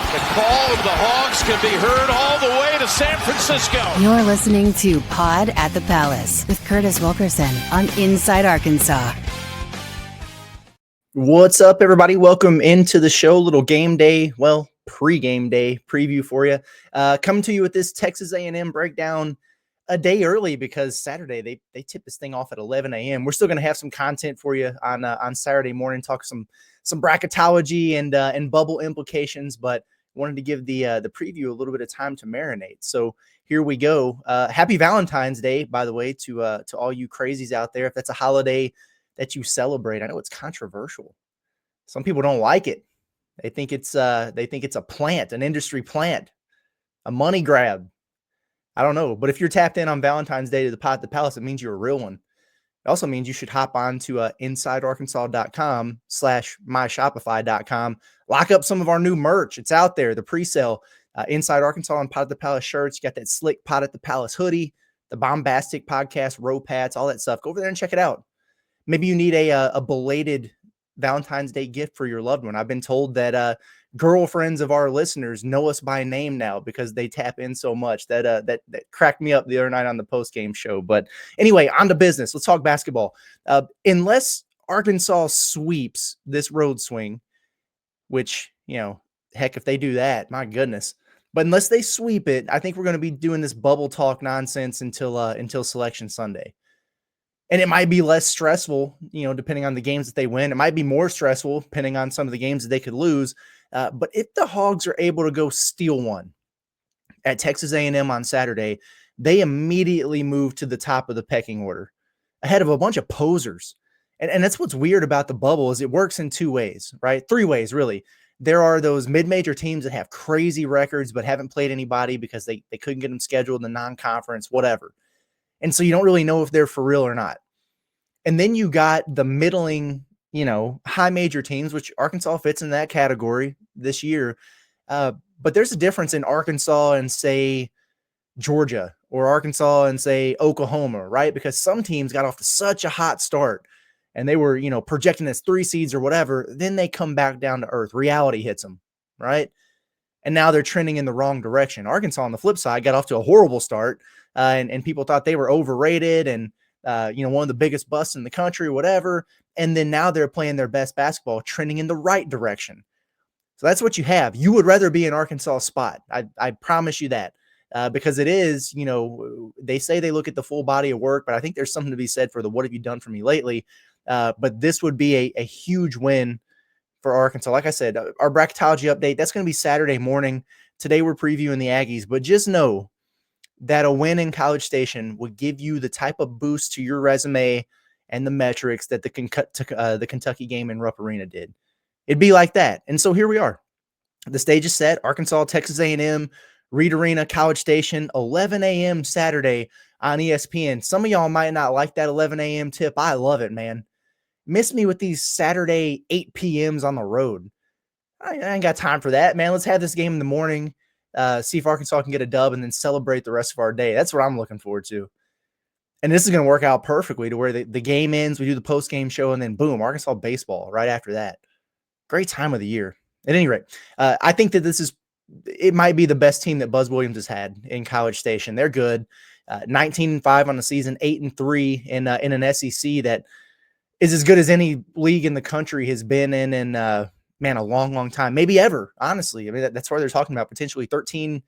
The call of the Hogs can be heard all the way to San Francisco. You're listening to Pod at the Palace with Curtis Wilkerson on Inside Arkansas. What's up, everybody? Welcome into the show. Little game day, pre-game day preview for you. Coming to you with this Texas A&M breakdown a day early because Saturday they tip this thing off at 11 a.m. We're still going to have some content for you on Saturday morning, talk some bracketology and bubble implications, but wanted to give the preview a little bit of time to marinate. So here we go. Happy Valentine's Day, by the way, to all you crazies out there. If that's a holiday that you celebrate, I know it's controversial. Some people don't like it. They think it's a plant, an industry plant, a money grab. I don't know, but if you're tapped in on Valentine's Day to the Pod at the Palace, it means you're a real one. It also means you should hop on to insidearkansas.com/myshopify.com. Lock up some of our new merch. It's out there, the pre-sale. Inside Arkansas and Pod at the Palace shirts. You got that slick Pod at the Palace hoodie, the bombastic podcast, Rhoback, all that stuff. Go over there and check it out. Maybe you need a belated Valentine's Day gift for your loved one. I've been told that girlfriends of our listeners know us by name now because they tap in so much. That cracked me up the other night on the post-game show. But anyway, on to business. Let's talk basketball. Unless Arkansas sweeps this road swing, which, heck, if they do that, my goodness. But unless they sweep it, I think we're going to be doing this bubble talk nonsense until Selection Sunday. And it might be less stressful, depending on the games that they win. It might be more stressful depending on some of the games that they could lose. But if the Hogs are able to go steal one at Texas A&M on Saturday, they immediately move to the top of the pecking order ahead of a bunch of posers. And that's what's weird about the bubble is it works in two ways, right? Three ways, really. There are those mid-major teams that have crazy records but haven't played anybody because they couldn't get them scheduled in the non-conference, whatever. And so you don't really know if they're for real or not. And then you got the middling, high major teams, which Arkansas fits in that category this year. But there's a difference in Arkansas and, say, Georgia, or Arkansas and, say, Oklahoma, right? Because some teams got off to such a hot start and they were, projecting as 3 seeds or whatever. Then they come back down to earth. Reality hits them, right? And now they're trending in the wrong direction. Arkansas, on the flip side, got off to a horrible start, and people thought they were overrated and, one of the biggest busts in the country, whatever. And then now they're playing their best basketball, trending in the right direction. So that's what you have. You would rather be in Arkansas spot. I promise you that, because it is, they say they look at the full body of work, but I think there's something to be said for the what have you done for me lately? But this would be a huge win for Arkansas. Like I said, our bracketology update, that's going to be Saturday morning. Today we're previewing the Aggies, but just know that a win in College Station would give you the type of boost to your resume and the metrics that the Kentucky game in Rupp Arena did. It'd be like that. And so here we are. The stage is set. Arkansas, Texas A&M, Reed Arena, College Station, 11 a.m. Saturday on ESPN. Some of y'all might not like that 11 a.m. tip. I love it, man. Miss me with these Saturday 8 p.m.s on the road. I ain't got time for that, man. Let's have this game in the morning. See if Arkansas can get a dub and then celebrate the rest of our day. That's what I'm looking forward to. And this is going to work out perfectly to where the game ends, we do the post-game show, and then boom, Arkansas baseball right after that. Great time of the year. At any rate, I think that it might be the best team that Buzz Williams has had in College Station. They're good. 19-5 on the season, 8-3 in an SEC that is as good as any league in the country has been in a long, long time, maybe ever, honestly. I mean, that's why they're talking about potentially 13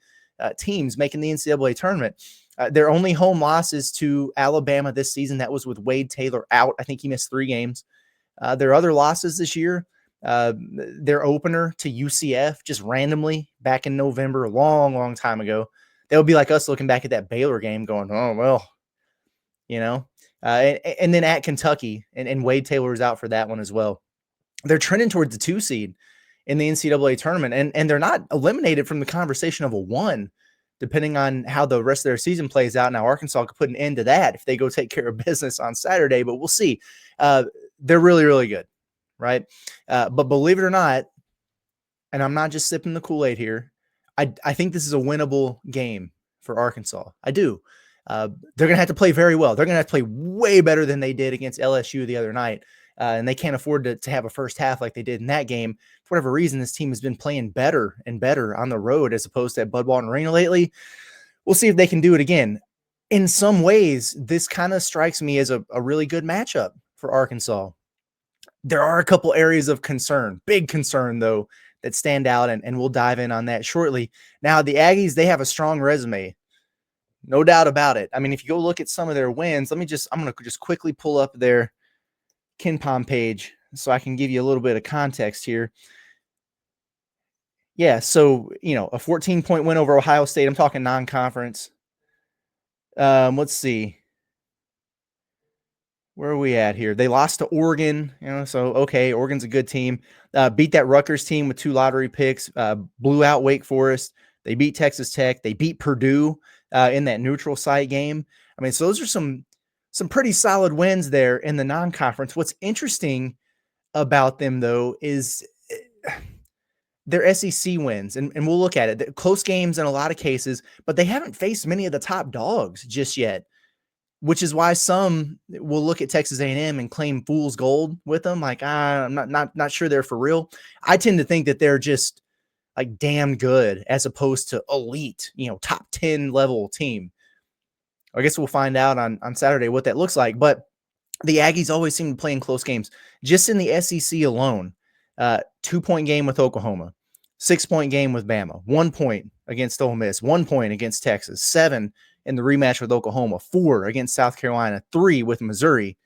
teams making the NCAA tournament. Their only home loss is to Alabama this season. That was with Wade Taylor out. I think he missed 3 games. Their other losses this year, their opener to UCF just randomly back in November, a long, long time ago. They'll be like us looking back at that Baylor game going, oh, well, and then at Kentucky, and Wade Taylor is out for that one as well. They're trending towards the 2 seed in the NCAA tournament, and they're not eliminated from the conversation of a 1, depending on how the rest of their season plays out. Now, Arkansas could put an end to that if they go take care of business on Saturday, but we'll see. They're really, really good, right? But believe it or not, and I'm not just sipping the Kool-Aid here, I think this is a winnable game for Arkansas. I do. They're going to have to play very well. They're going to have to play way better than they did against LSU the other night. and they can't afford to have a first half like they did in that game. For whatever reason, this team has been playing better and better on the road as opposed to at Bud Walton Arena lately. We'll see if they can do it again. In some ways, this kind of strikes me as a really good matchup for Arkansas. There are a couple areas of concern, big concern though, that stand out, and we'll dive in on that shortly. Now, the Aggies, they have a strong resume, no doubt about it. I mean, if you go look at some of their wins, I'm going to just quickly pull up their KenPom page so I can give you a little bit of context here. Yeah, so, a 14-point win over Ohio State. I'm talking non-conference. Let's see. Where are we at here? They lost to Oregon, so okay, Oregon's a good team. Beat that Rutgers team with 2 lottery picks, blew out Wake Forest. They beat Texas Tech. They beat Purdue in that neutral site game. I mean, so those are some pretty solid wins there in the non-conference. What's interesting about them, though, is their SEC wins, and we'll look at it. Close games in a lot of cases, but they haven't faced many of the top dogs just yet, which is why some will look at Texas A&M and claim fool's gold with them. Like, I'm not sure they're for real. I tend to think that they're just like damn good as opposed to elite, top 10 level team. I guess we'll find out on Saturday what that looks like. But the Aggies always seem to play in close games. Just in the SEC alone, 2-point game with Oklahoma, 6-point game with Bama, 1 point against Ole Miss, 1 point against Texas, 7 in the rematch with Oklahoma, 4 against South Carolina, 3 with Missouri.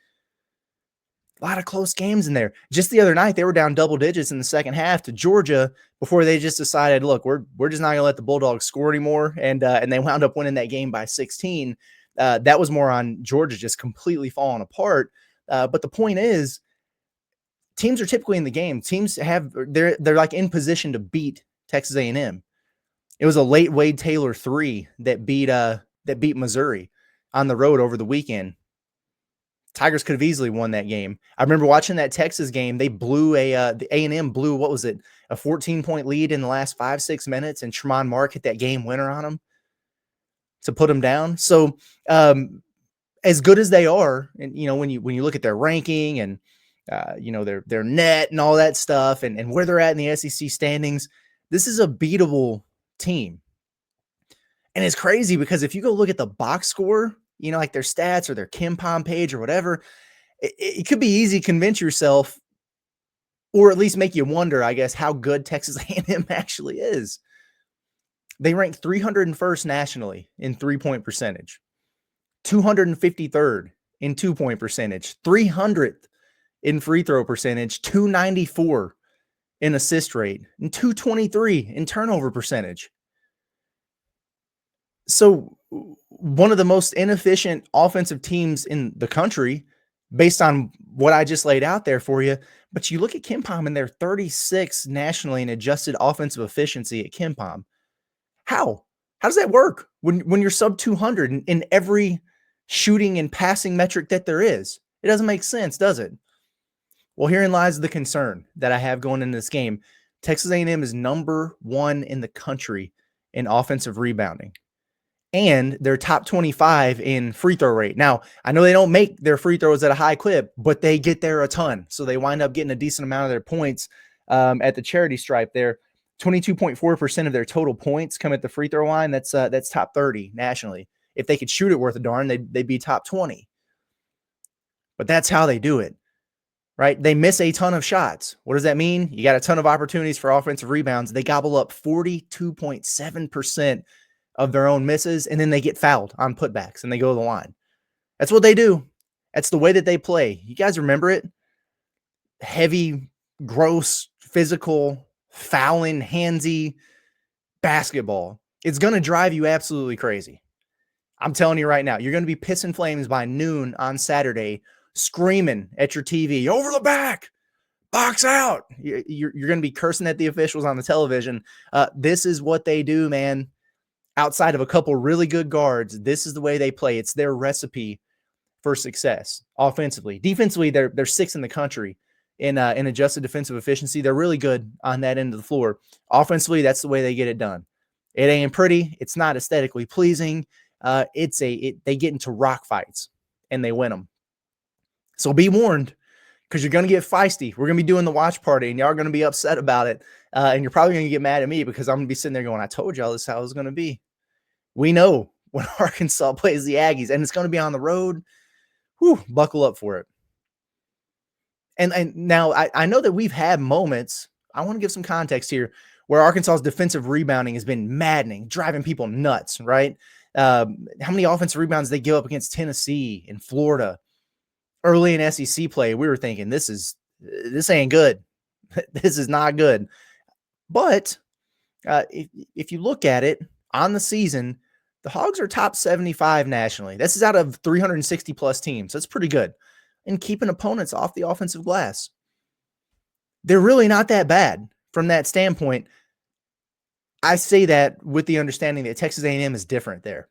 A lot of close games in there. Just the other night, they were down double digits in the second half to Georgia before they just decided, look, we're just not going to let the Bulldogs score anymore, and they wound up winning that game by 16. That was more on Georgia just completely falling apart. But the point is, teams are typically in the game. Teams they're like in position to beat Texas A&M. It was a late Wade Taylor 3 that beat Missouri on the road over the weekend. Tigers could have easily won that game. I remember watching that Texas game. They blew the A&M blew, what was it, a 14-point lead in the last 5-6 minutes, and Tremont Mark hit that game winner on them to put them down. So as good as they are, and when you look at their ranking and their net and all that stuff, and where they're at in the SEC standings, this is a beatable team. And it's crazy because if you go look at the box score, like their stats or their KenPom page or whatever, it could be easy to convince yourself, or at least make you wonder, I guess, how good Texas A&M actually is. They rank 301st nationally in 3-point percentage, 253rd in 2-point percentage, 300th in free throw percentage, 294 in assist rate, and 223 in turnover percentage. So one of the most inefficient offensive teams in the country based on what I just laid out there for you. But you look at KenPom and they're 36 nationally in adjusted offensive efficiency at KenPom. How does that work when you're sub 200 in every shooting and passing metric that there is? It doesn't make sense, does it? Well, herein lies the concern that I have going into this game. Texas A&M is number 1 in the country in offensive rebounding, and they're top 25 in free throw rate. Now, I know they don't make their free throws at a high clip, but they get there a ton. So they wind up getting a decent amount of their points at the charity stripe there. 22.4% of their total points come at the free throw line. That's top 30 nationally. If they could shoot it worth a darn, they'd be top 20. But that's how they do it, right? They miss a ton of shots. What does that mean? You got a ton of opportunities for offensive rebounds. They gobble up 42.7% of their own misses, and then they get fouled on putbacks and they go to the line. That's what they do. That's the way that they play. You guys remember it? Heavy, gross, physical, fouling, handsy basketball. It's going to drive you absolutely crazy. I'm telling you right now, you're going to be pissing flames by noon on Saturday, screaming at your TV, over the back, box out. You're going to be cursing at the officials on the television. This is what they do, man. Outside of a couple really good guards, this is the way they play. It's their recipe for success offensively. Defensively, they're 6th in the country in adjusted defensive efficiency. They're really good on that end of the floor. Offensively, that's the way they get it done. It ain't pretty. It's not aesthetically pleasing. They get into rock fights and they win them. So be warned, because you're going to get feisty. We're going to be doing the watch party, and y'all are going to be upset about it. And you're probably going to get mad at me because I'm going to be sitting there going, I told y'all this is how it's going to be. We know when Arkansas plays the Aggies, and it's going to be on the road. Whew, buckle up for it. And now I know that we've had moments, I want to give some context here, where Arkansas's defensive rebounding has been maddening, driving people nuts, right? How many offensive rebounds they give up against Tennessee and Florida early in SEC play? We were thinking, this ain't good. This is not good. But if you look at it on the season, the Hogs are top 75 nationally. This is out of 360 plus teams. That's pretty good. And keeping opponents off the offensive glass. They're really not that bad from that standpoint. I say that with the understanding that Texas A&M is different there.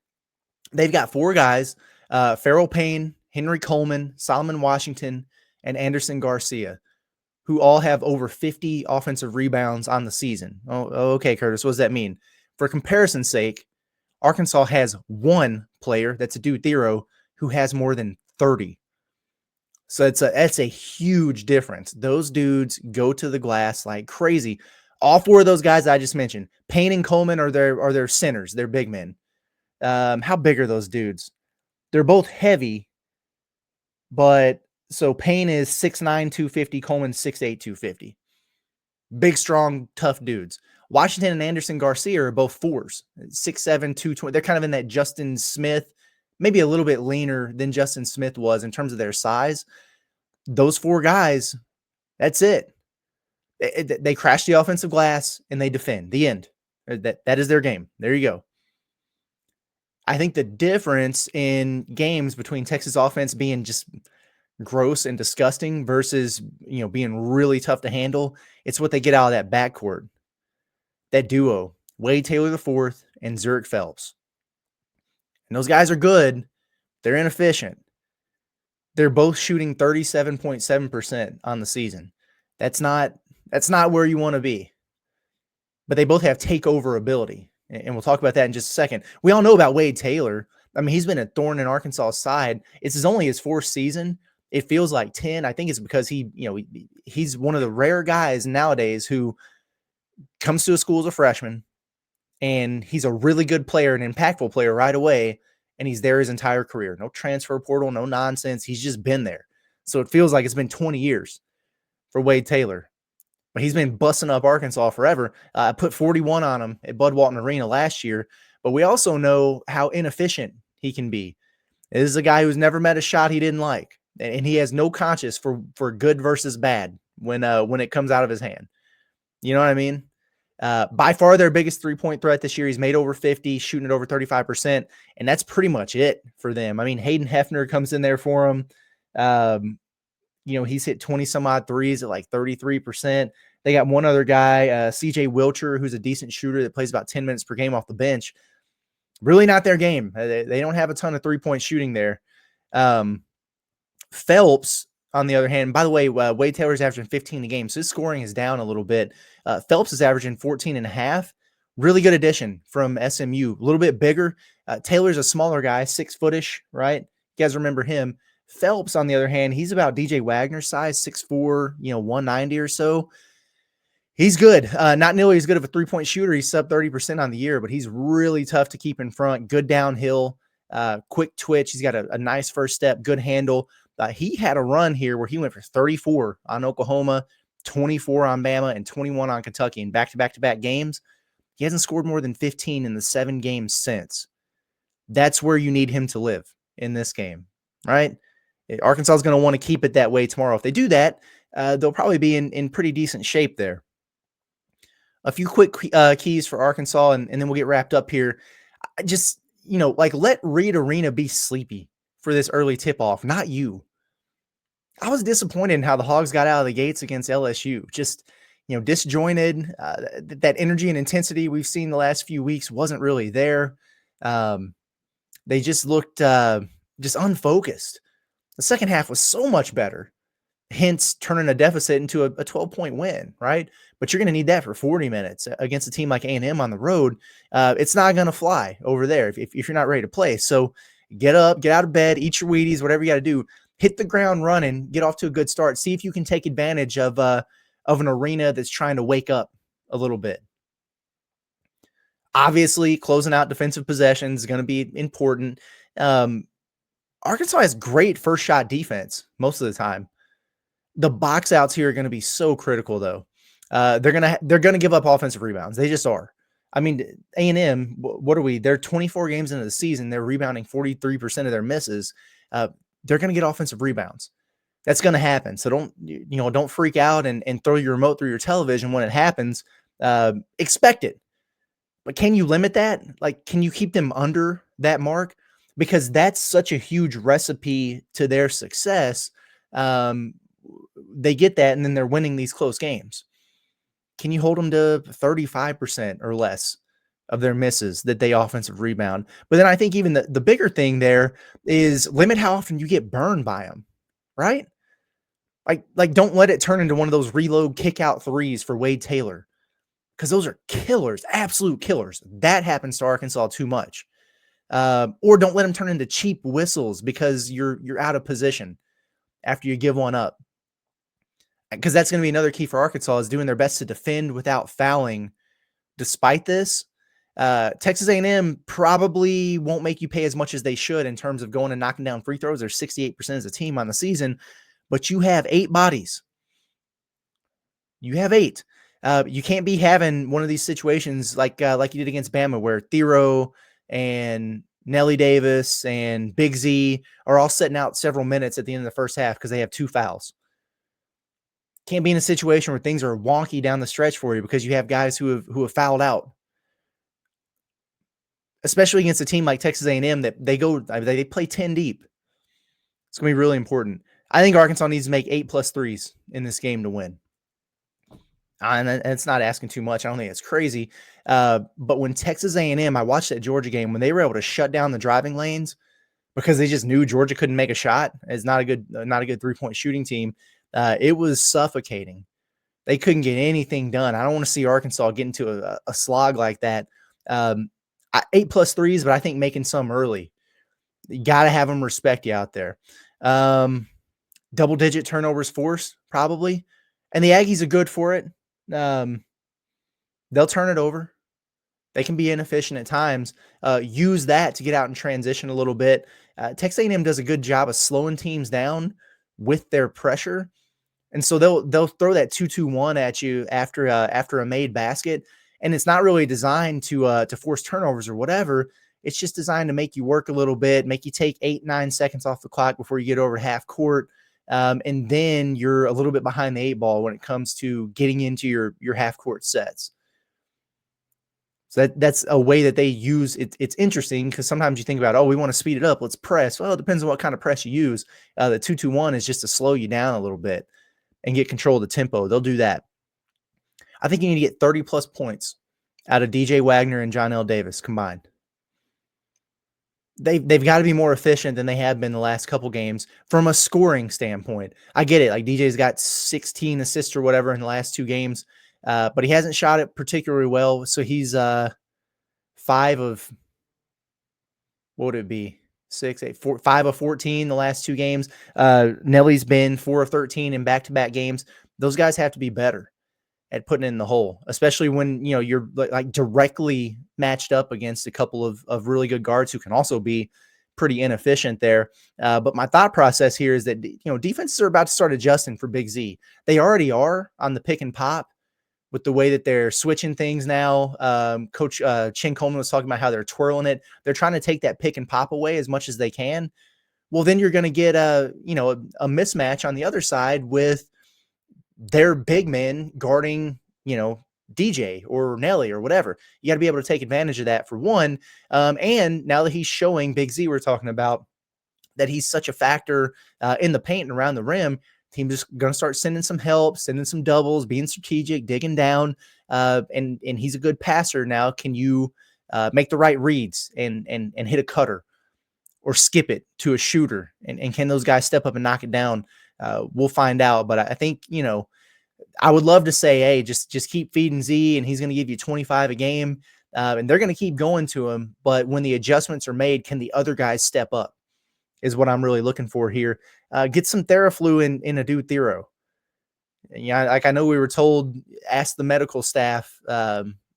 They've got 4 guys, Farrell Payne, Henry Coleman, Solomon Washington, and Anderson Garcia, who all have over 50 offensive rebounds on the season. Oh, okay, Curtis, what does that mean? For comparison's sake, Arkansas has 1 player, that's a dude Thero, who has more than 30. So that's a huge difference. Those dudes go to the glass like crazy. All 4 of those guys I just mentioned, Payne and Coleman are their centers. They're big men. How big are those dudes? They're both heavy, but so Payne is 6'9", 250, Coleman 6'8", 250. Big, strong, tough dudes. Washington and Anderson Garcia are both 4s, 6'7", 220. They're kind of in that Justin Smith, maybe a little bit leaner than Justin Smith was in terms of their size. Those 4 guys, that's it. They crash the offensive glass and they defend. The end. That is their game. There you go. I think the difference in games between Texas offense being just gross and disgusting versus, being really tough to handle, it's what they get out of that backcourt. That duo, Wade Taylor IV and Zurich Phelps. And those guys are good. They're inefficient. They're both shooting 37.7% on the season. That's not where you want to be. But they both have takeover ability. And we'll talk about that in just a second. We all know about Wade Taylor. I mean, he's been a thorn in Arkansas's side. It's only his 4th season. It feels like 10. I think it's because he's one of the rare guys nowadays who comes to a school as a freshman, and he's a really good player, an impactful player right away, and he's there his entire career. No transfer portal, no nonsense. He's just been there. So it feels like it's been 20 years for Wade Taylor. But he's been busting up Arkansas forever. I put 41 on him at Bud Walton Arena last year, but we also know how inefficient he can be. This is a guy who's never met a shot he didn't like, and he has no conscience for good versus bad when it comes out of his hand. You know what I mean? By far their biggest 3-point threat this year. He's made over 50, shooting at over 35%, and that's pretty much it for them. I mean, Hayden Hefner comes in there for him. He's hit 20 some odd threes at like 33%. They got one other guy, CJ Wilcher, who's a decent shooter that plays about 10 minutes per game off the bench. Really not their game. They don't have a ton of 3-point shooting there. Phelps, on the other hand, by the way, Wade Taylor's averaging 15 a game, so his scoring is down a little bit. Phelps is averaging 14.5. Really good addition from SMU. A little bit bigger. Taylor's a smaller guy, 6-footish, right? You guys remember him. Phelps, on the other hand, he's about DJ Wagner's size, 6'4", 190 or so. He's good. Not nearly as good of a 3-point shooter. He's sub 30% on the year, but he's really tough to keep in front. Good downhill, quick twitch. He's got a nice first step, good handle. He had a run here where he went for 34 on Oklahoma, 24 on Bama, and 21 on Kentucky in back-to-back games. He hasn't scored more than 15 in the 7 games since. That's where you need him to live in this game, right? Arkansas is going to want to keep it that way tomorrow. If they do that, they'll probably be in pretty decent shape there. A few quick keys for Arkansas, and then we'll get wrapped up here. Just, let Reed Arena be sleepy for this early tip-off, not you. I was disappointed in how the Hogs got out of the gates against LSU. Just, disjointed. That energy and intensity we've seen the last few weeks wasn't really there. They just looked just unfocused. The second half was so much better, hence turning a deficit into a 12-point win, right? But you're going to need that for 40 minutes against a team like A&M on the road. It's not going to fly over there if you're not ready to play. So get up, get out of bed, eat your Wheaties, whatever you got to do. hit the ground running, get off to a good start. See if you can take advantage of an arena that's trying to wake up a little bit. Obviously, closing out defensive possessions is going to be important. Arkansas has great first shot defense most of the time. The box outs here are going to be so critical, though. They're gonna give up offensive rebounds. They just are. I mean, A&M, what are we? They're 24 games into the season. They're rebounding 43% of their misses. They're going to get offensive rebounds. That's going to happen. So don't freak out and throw your remote through your television when it happens. Expect it. But can you limit that? Like, can you keep them under that mark? Because that's such a huge recipe to their success. They get that, and then they're winning these close games. Can you hold them to 35% or less of their misses that they offensive rebound? But then I think even the bigger thing there is limit how often you get burned by them, right? Like don't let it turn into one of those reload kick out threes for Wade Taylor, because those are killers, absolute killers. That happens to Arkansas too much. Or don't let them turn into cheap whistles because you're out of position after you give one up. Because that's going to be another key for Arkansas, is doing their best to defend without fouling. Despite this, Texas A&M probably won't make you pay as much as they should in terms of going and knocking down free throws. They're 68% as a team on the season, but you have 8 bodies. You have 8. You can't be having one of these situations like you did against Bama, where Thero and Nelly Davis and Big Z are all sitting out several minutes at the end of the first half because they have 2 fouls. Can't be in a situation where things are wonky down the stretch for you because you have guys who have fouled out. Especially against a team like Texas A&M that they play 10 deep. It's going to be really important. I think Arkansas needs to make 8+ threes in this game to win. And it's not asking too much. I don't think it's crazy. But when Texas A&M, I watched that Georgia game, when they were able to shut down the driving lanes because they just knew Georgia couldn't make a shot. It's not a good 3-point shooting team. It was suffocating. They couldn't get anything done. I don't want to see Arkansas get into a slog like that. 8+ threes, but I think making some early. You got to have them respect you out there. Double-digit turnovers forced, probably. And the Aggies are good for it. They'll turn it over. They can be inefficient at times. Use that to get out and transition a little bit. Texas A&M does a good job of slowing teams down with their pressure. And so they'll throw that 2-2-1 at you after a made basket. And it's not really designed to force turnovers or whatever. It's just designed to make you work a little bit, make you take 8-9 seconds off the clock before you get over half court. And then you're a little bit behind the 8 ball when it comes to getting into your half court sets. So that's a way that they use it. It's interesting because sometimes you think about, we want to speed it up, let's press. Well, it depends on what kind of press you use. The 2-2-1 is just to slow you down a little bit and get control of the tempo. They'll do that. I think you need to get 30+ points out of DJ Wagner and John L. Davis combined. They've got to be more efficient than they have been the last couple games from a scoring standpoint. I get it. Like, DJ's got 16 assists or whatever in the last 2 games, but he hasn't shot it particularly well. So he's 5 of, what would it be? 5 of 14 the last 2 games. Nelly's been 4 of 13 in back-to-back games. Those guys have to be better at putting it in the hole, especially when you're like directly matched up against a couple of really good guards who can also be pretty inefficient there. But my thought process here is that defenses are about to start adjusting for Big Z. They already are on the pick and pop with the way that they're switching things now. Coach Chin Coleman was talking about how they're twirling it. They're trying to take that pick and pop away as much as they can. Well, then you're going to get a mismatch on the other side with their big men guarding, DJ or Nelly or whatever. You got to be able to take advantage of that for one. And now that he's showing Big Z, we're talking about that he's such a factor in the paint and around the rim, team's just going to start sending some help, sending some doubles, being strategic, digging down. And he's a good passer now. Can you make the right reads and hit a cutter or skip it to a shooter? And can those guys step up and knock it down? We'll find out. But I think, I would love to say, hey, just keep feeding Z and he's going to give you 25 a game. And they're going to keep going to him. But when the adjustments are made, can the other guys step up? is what I'm really looking for here. Get some Theraflu in a dude Thero. Yeah, like I know we were told, ask the medical staff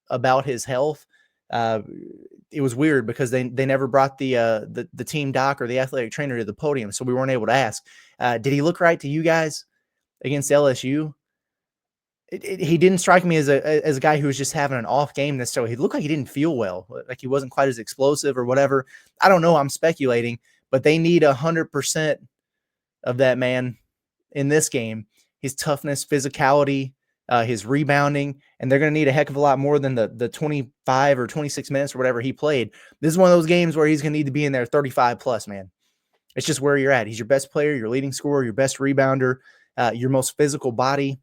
about his health. It was weird because they never brought the team doc or the athletic trainer to the podium, so we weren't able to ask. Did he look right to you guys against LSU? He didn't strike me as a guy who was just having an off game necessarily. He looked like he didn't feel well, like he wasn't quite as explosive or whatever. I don't know. I'm speculating, but they need 100% of that man in this game. His toughness, physicality, his rebounding, and they're going to need a heck of a lot more than the 25 or 26 minutes or whatever he played. This is one of those games where he's going to need to be in there 35 plus, man. It's just where you're at. He's your best player, your leading scorer, your best rebounder, your most physical body.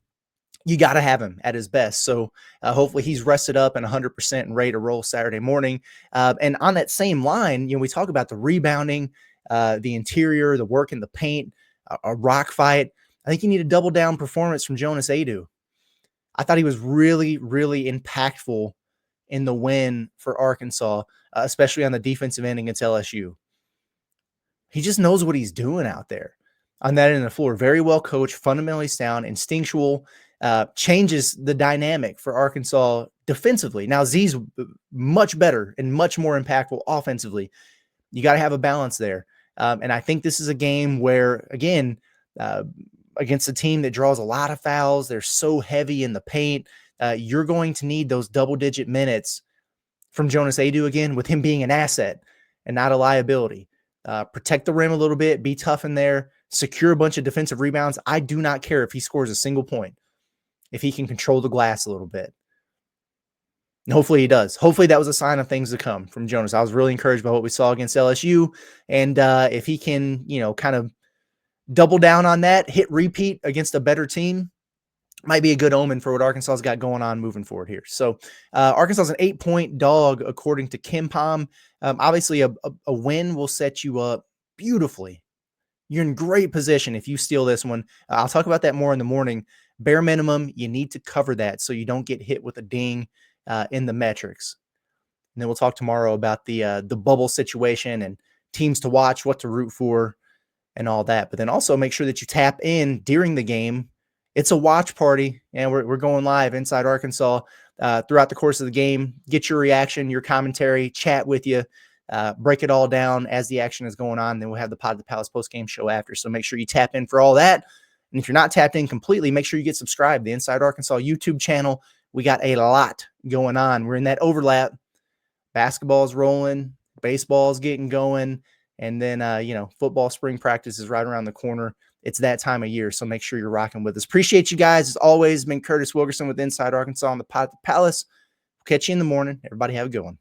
You got to have him at his best. So hopefully he's rested up and 100% and ready to roll Saturday morning. And on that same line, we talk about the rebounding, the interior, the work in the paint, a rock fight. I think you need a double down performance from Jonas Adu. I thought he was really, really impactful in the win for Arkansas, especially on the defensive end against LSU. He just knows what he's doing out there on that end of the floor. Very well coached, fundamentally sound, instinctual, changes the dynamic for Arkansas defensively. Now, Z's much better and much more impactful offensively. You got to have a balance there. And I think this is a game where, again, against a team that draws a lot of fouls, they're so heavy in the paint, you're going to need those double-digit minutes from Jonas Adu again, with him being an asset and not a liability. Protect the rim a little bit, be tough in there, secure a bunch of defensive rebounds. I do not care if he scores a single point, if he can control the glass a little bit. And hopefully he does. Hopefully that was a sign of things to come from Jonas. I was really encouraged by what we saw against LSU. And if he can, kind of double down on that, hit repeat against a better team, might be a good omen for what Arkansas's got going on moving forward here. So Arkansas is an 8-point dog, according to KenPom. Obviously, a win will set you up beautifully. You're in great position if you steal this one. I'll talk about that more in the morning. Bare minimum, you need to cover that so you don't get hit with a ding in the metrics. And then we'll talk tomorrow about the bubble situation and teams to watch, what to root for, and all that. But then also make sure that you tap in during the game. It's a watch party, and we're going live inside Arkansas throughout the course of the game. Get your reaction, your commentary, chat with you, break it all down as the action is going on. Then we'll have the Pod of the Palace post-game show after. So make sure you tap in for all that. And if you're not tapped in completely, make sure you get subscribed. The Inside Arkansas YouTube channel, we got a lot going on. We're in that overlap. Basketball's rolling, baseball's getting going, and then, football spring practice is right around the corner. It's that time of year, so make sure you're rocking with us. Appreciate you guys. As always, been Curtis Wilkerson with Inside Arkansas on the Pod of the Palace. We'll catch you in the morning. Everybody have a good one.